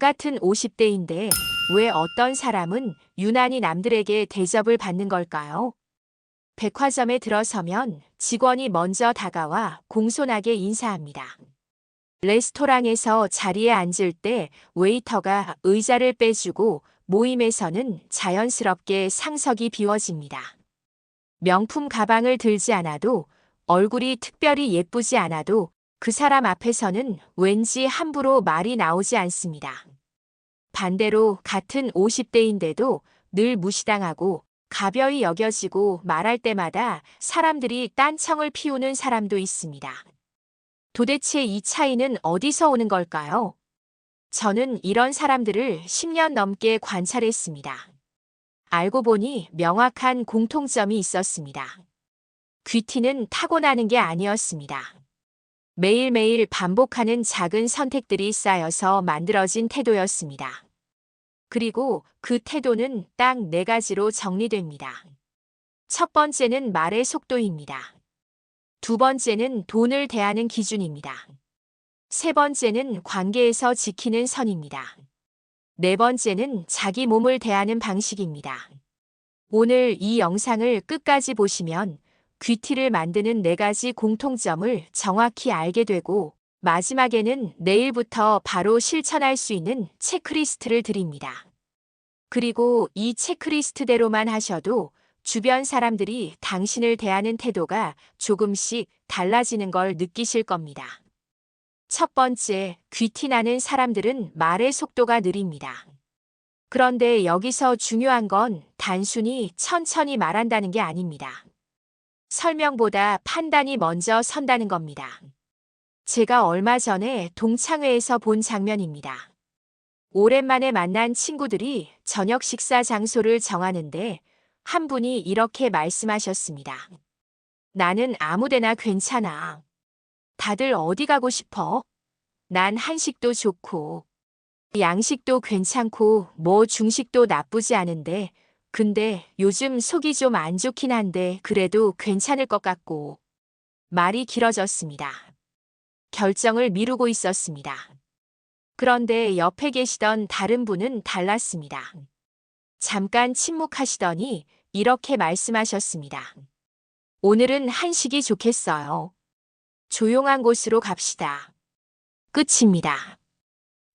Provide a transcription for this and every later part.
같은 50대인데 왜 어떤 사람은 유난히 남들에게 대접을 받는 걸까요? 백화점에 들어서면 직원이 먼저 다가와 공손하게 인사합니다. 레스토랑에서 자리에 앉을 때 웨이터가 의자를 빼주고 모임에서는 자연스럽게 상석이 비워집니다. 명품 가방을 들지 않아도 얼굴이 특별히 예쁘지 않아도 그 사람 앞에서는 왠지 함부로 말이 나오지 않습니다. 반대로 같은 50대인데도 늘 무시당하고 가벼이 여겨지고 말할 때마다 사람들이 딴청을 피우는 사람도 있습니다. 도대체 이 차이는 어디서 오는 걸까요? 저는 이런 사람들을 10년 넘게 관찰했습니다. 알고 보니 명확한 공통점이 있었습니다. 귀티는 타고나는 게 아니었습니다. 매일매일 반복하는 작은 선택들이 쌓여서 만들어진 태도였습니다. 그리고 그 태도는 딱 4가지로 정리됩니다. 첫 번째는 말의 속도입니다. 두 번째는 돈을 대하는 기준입니다. 세 번째는 관계에서 지키는 선입니다. 네 번째는 자기 몸을 대하는 방식입니다. 오늘 이 영상을 끝까지 보시면 귀티를 만드는 4가지 공통점을 정확히 알게 되고 마지막에는 내일부터 바로 실천할 수 있는 체크리스트를 드립니다. 그리고 이 체크리스트대로만 하셔도 주변 사람들이 당신을 대하는 태도가 조금씩 달라지는 걸 느끼실 겁니다. 첫 번째, 귀티 나는 사람들은 말의 속도가 느립니다. 그런데 여기서 중요한 건 단순히 천천히 말한다는 게 아닙니다. 설명보다 판단이 먼저 선다는 겁니다. 제가 얼마 전에 동창회에서 본 장면입니다. 오랜만에 만난 친구들이 저녁 식사 장소를 정하는데 한 분이 이렇게 말씀하셨습니다. 나는 아무데나 괜찮아. 다들 어디 가고 싶어? 난 한식도 좋고, 양식도 괜찮고, 뭐 중식도 나쁘지 않은데, 근데 요즘 속이 좀 안 좋긴 한데 그래도 괜찮을 것 같고. 말이 길어졌습니다. 결정을 미루고 있었습니다. 그런데 옆에 계시던 다른 분은 달랐습니다. 잠깐 침묵하시더니 이렇게 말씀하셨습니다. 오늘은 한식이 좋겠어요. 조용한 곳으로 갑시다. 끝입니다.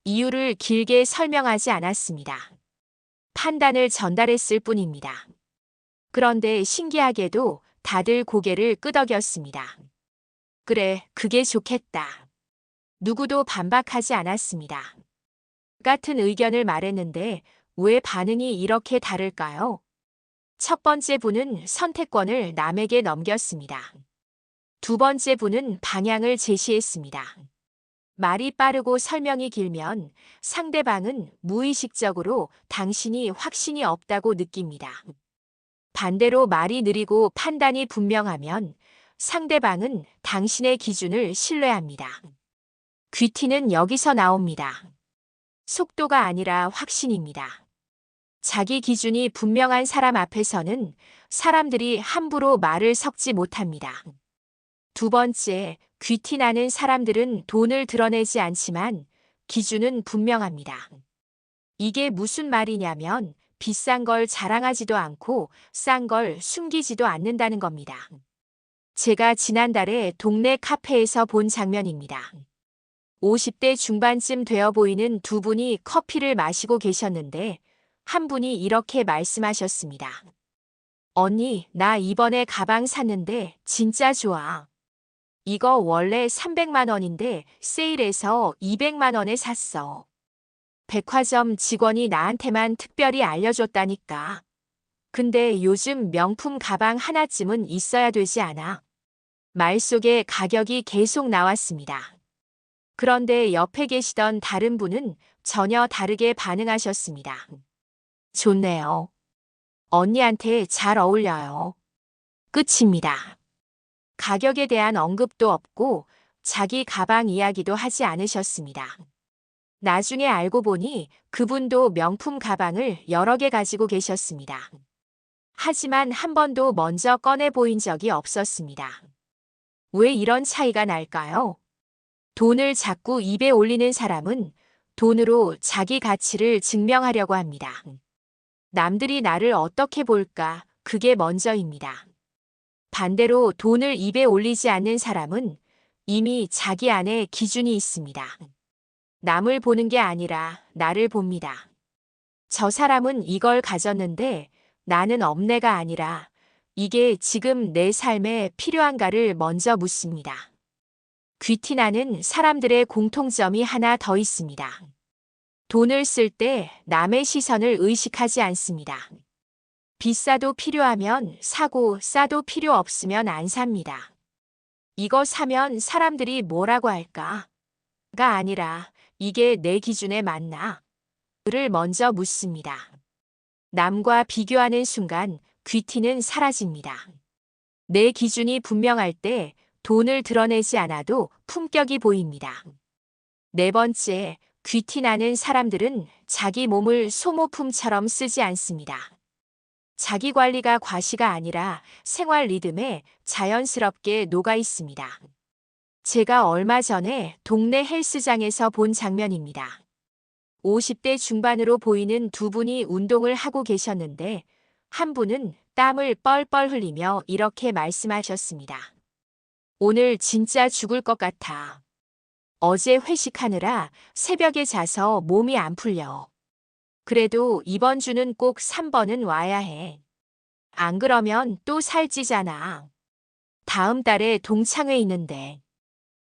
이유를 길게 설명하지 않았습니다. 판단을 전달했을 뿐입니다. 그런데 신기하게도 다들 고개를 끄덕였습니다. 그래, 그게 좋겠다. 누구도 반박하지 않았습니다. 같은 의견을 말했는데 왜 반응이 이렇게 다를까요? 첫 번째 분은 선택권을 남에게 넘겼습니다. 두 번째 분은 방향을 제시했습니다. 말이 빠르고 설명이 길면 상대방은 무의식적으로 당신이 확신이 없다고 느낍니다. 반대로 말이 느리고 판단이 분명하면 상대방은 당신의 기준을 신뢰합니다. 귀티는 여기서 나옵니다. 속도가 아니라 확신입니다. 자기 기준이 분명한 사람 앞에서는 사람들이 함부로 말을 섞지 못합니다. 두 번째, 귀티 나는 사람들은 돈을 드러내지 않지만 기준은 분명합니다. 이게 무슨 말이냐면 비싼 걸 자랑하지도 않고 싼 걸 숨기지도 않는다는 겁니다. 제가 지난달에 동네 카페에서 본 장면입니다. 50대 중반쯤 되어 보이는 두 분이 커피를 마시고 계셨는데 한 분이 이렇게 말씀하셨습니다. 언니, 나 이번에 가방 샀는데 진짜 좋아. 이거 원래 300만 원인데 세일해서 200만 원에 샀어. 백화점 직원이 나한테만 특별히 알려줬다니까. 근데 요즘 명품 가방 하나쯤은 있어야 되지 않아? 말 속에 가격이 계속 나왔습니다. 그런데 옆에 계시던 다른 분은 전혀 다르게 반응하셨습니다. 좋네요. 언니한테 잘 어울려요. 끝입니다. 가격에 대한 언급도 없고 자기 가방 이야기도 하지 않으셨습니다. 나중에 알고 보니 그분도 명품 가방을 여러 개 가지고 계셨습니다. 하지만 한 번도 먼저 꺼내 보인 적이 없었습니다. 왜 이런 차이가 날까요? 돈을 자꾸 입에 올리는 사람은 돈으로 자기 가치를 증명하려고 합니다. 남들이 나를 어떻게 볼까? 그게 먼저입니다. 반대로 돈을 입에 올리지 않는 사람은 이미 자기 안에 기준이 있습니다. 남을 보는 게 아니라 나를 봅니다. 저 사람은 이걸 가졌는데 나는 없네가 아니라 이게 지금 내 삶에 필요한가를 먼저 묻습니다. 귀티나는 사람들의 공통점이 하나 더 있습니다. 돈을 쓸 때 남의 시선을 의식하지 않습니다. 비싸도 필요하면 사고 싸도 필요 없으면 안 삽니다. 이거 사면 사람들이 뭐라고 할까? 가 아니라 이게 내 기준에 맞나? 를 먼저 묻습니다. 남과 비교하는 순간 귀티는 사라집니다. 내 기준이 분명할 때 돈을 드러내지 않아도 품격이 보입니다. 네 번째, 귀티나는 사람들은 자기 몸을 소모품처럼 쓰지 않습니다. 자기 관리가 과시가 아니라 생활 리듬에 자연스럽게 녹아 있습니다. 제가 얼마 전에 동네 헬스장에서 본 장면입니다. 50대 중반으로 보이는 두 분이 운동을 하고 계셨는데 한 분은 땀을 뻘뻘 흘리며 이렇게 말씀하셨습니다. 오늘 진짜 죽을 것 같아. 어제 회식하느라 새벽에 자서 몸이 안 풀려. 그래도 이번 주는 꼭 3번은 와야 해. 안 그러면 또 살찌잖아. 다음 달에 동창회 있는데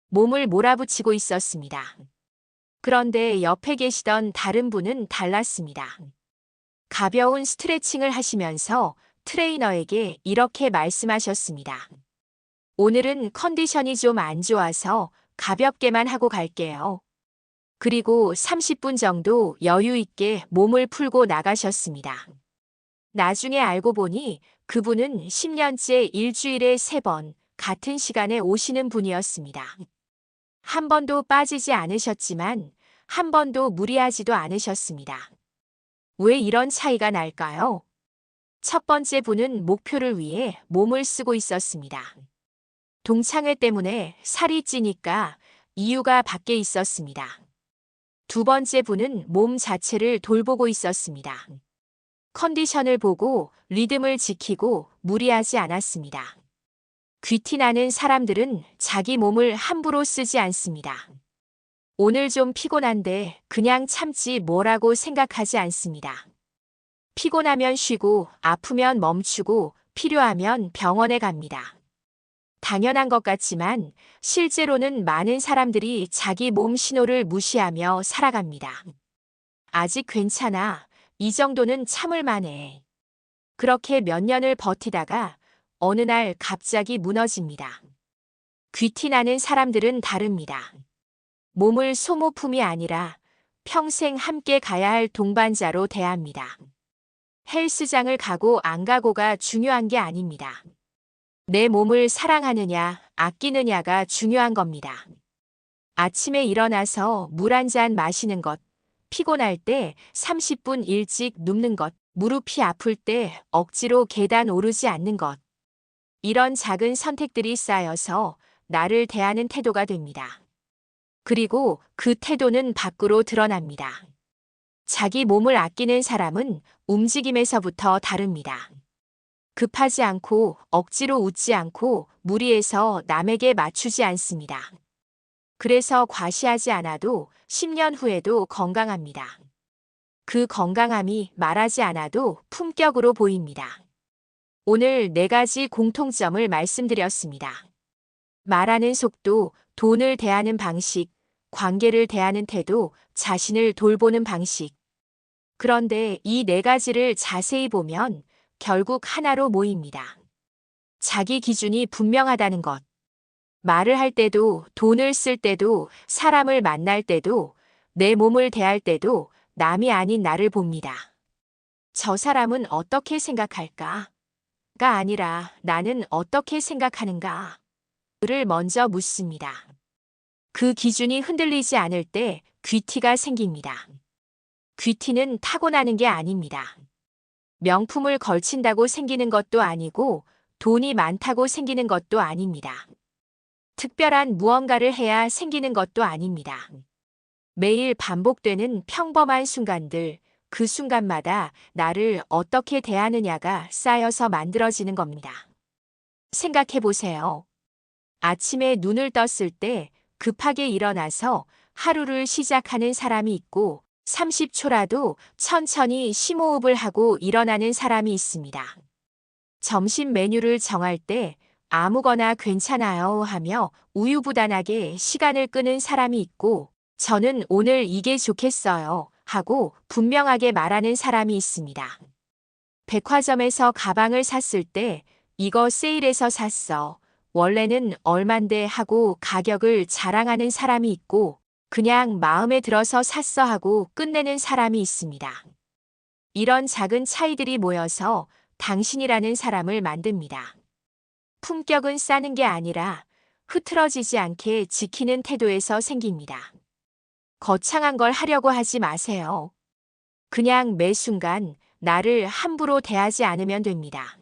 몸을 몰아붙이고 있었습니다. 그런데 옆에 계시던 다른 분은 달랐습니다. 가벼운 스트레칭을 하시면서 트레이너에게 이렇게 말씀하셨습니다. 오늘은 컨디션이 좀 안 좋아서 가볍게만 하고 갈게요. 그리고 30분 정도 여유 있게 몸을 풀고 나가셨습니다. 나중에 알고 보니 그분은 10년째 일주일에 3번 같은 시간에 오시는 분이었습니다. 한 번도 빠지지 않으셨지만 한 번도 무리하지도 않으셨습니다. 왜 이런 차이가 날까요? 첫 번째 분은 목표를 위해 몸을 쓰고 있었습니다. 동창회 때문에 살이 찌니까 이유가 밖에 있었습니다. 두 번째 분은 몸 자체를 돌보고 있었습니다. 컨디션을 보고 리듬을 지키고 무리하지 않았습니다. 귀티나는 사람들은 자기 몸을 함부로 쓰지 않습니다. 오늘 좀 피곤한데 그냥 참지 뭐라고 생각하지 않습니다. 피곤하면 쉬고 아프면 멈추고 필요하면 병원에 갑니다. 당연한 것 같지만 실제로는 많은 사람들이 자기 몸 신호를 무시하며 살아갑니다. 아직 괜찮아. 이 정도는 참을 만해. 그렇게 몇 년을 버티다가 어느 날 갑자기 무너집니다. 귀티나는 사람들은 다릅니다. 몸을 소모품이 아니라 평생 함께 가야 할 동반자로 대합니다. 헬스장을 가고 안 가고가 중요한 게 아닙니다. 내 몸을 사랑하느냐, 아끼느냐가 중요한 겁니다. 아침에 일어나서 물 한 잔 마시는 것, 피곤할 때 30분 일찍 눕는 것, 무릎이 아플 때 억지로 계단 오르지 않는 것. 이런 작은 선택들이 쌓여서 나를 대하는 태도가 됩니다. 그리고 그 태도는 밖으로 드러납니다. 자기 몸을 아끼는 사람은 움직임에서부터 다릅니다. 급하지 않고 억지로 웃지 않고 무리해서 남에게 맞추지 않습니다. 그래서 과시하지 않아도 10년 후에도 건강합니다. 그 건강함이 말하지 않아도 품격으로 보입니다. 오늘 4가지 공통점을 말씀드렸습니다. 말하는 속도, 돈을 대하는 방식, 관계를 대하는 태도, 자신을 돌보는 방식. 그런데 이 4가지를 자세히 보면 결국 하나로 모입니다. 자기 기준이 분명하다는 것. 말을 할 때도, 돈을 쓸 때도, 사람을 만날 때도, 내 몸을 대할 때도 남이 아닌 나를 봅니다. 저 사람은 어떻게 생각할까? 가 아니라 나는 어떻게 생각하는가? 를 먼저 묻습니다. 그 기준이 흔들리지 않을 때 귀티가 생깁니다. 귀티는 타고나는 게 아닙니다. 명품을 걸친다고 생기는 것도 아니고 돈이 많다고 생기는 것도 아닙니다. 특별한 무언가를 해야 생기는 것도 아닙니다. 매일 반복되는 평범한 순간들, 그 순간마다 나를 어떻게 대하느냐가 쌓여서 만들어지는 겁니다. 생각해 보세요. 아침에 눈을 떴을 때 급하게 일어나서 하루를 시작하는 사람이 있고 30초라도 천천히 심호흡을 하고 일어나는 사람이 있습니다. 점심 메뉴를 정할 때 아무거나 괜찮아요 하며 우유부단하게 시간을 끄는 사람이 있고 저는 오늘 이게 좋겠어요 하고 분명하게 말하는 사람이 있습니다. 백화점에서 가방을 샀을 때 이거 세일해서 샀어. 원래는 얼만데 하고 가격을 자랑하는 사람이 있고 그냥 마음에 들어서 샀어 하고 끝내는 사람이 있습니다. 이런 작은 차이들이 모여서 당신이라는 사람을 만듭니다. 품격은 싸는 게 아니라 흐트러지지 않게 지키는 태도에서 생깁니다. 거창한 걸 하려고 하지 마세요. 그냥 매 순간 나를 함부로 대하지 않으면 됩니다.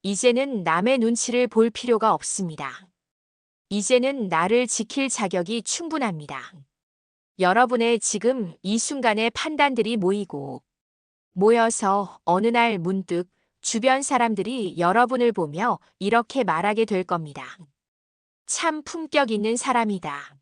이제는 남의 눈치를 볼 필요가 없습니다. 이제는 나를 지킬 자격이 충분합니다. 여러분의 지금 이 순간의 판단들이 모여서 어느 날 문득 주변 사람들이 여러분을 보며 이렇게 말하게 될 겁니다. 참 품격 있는 사람이다.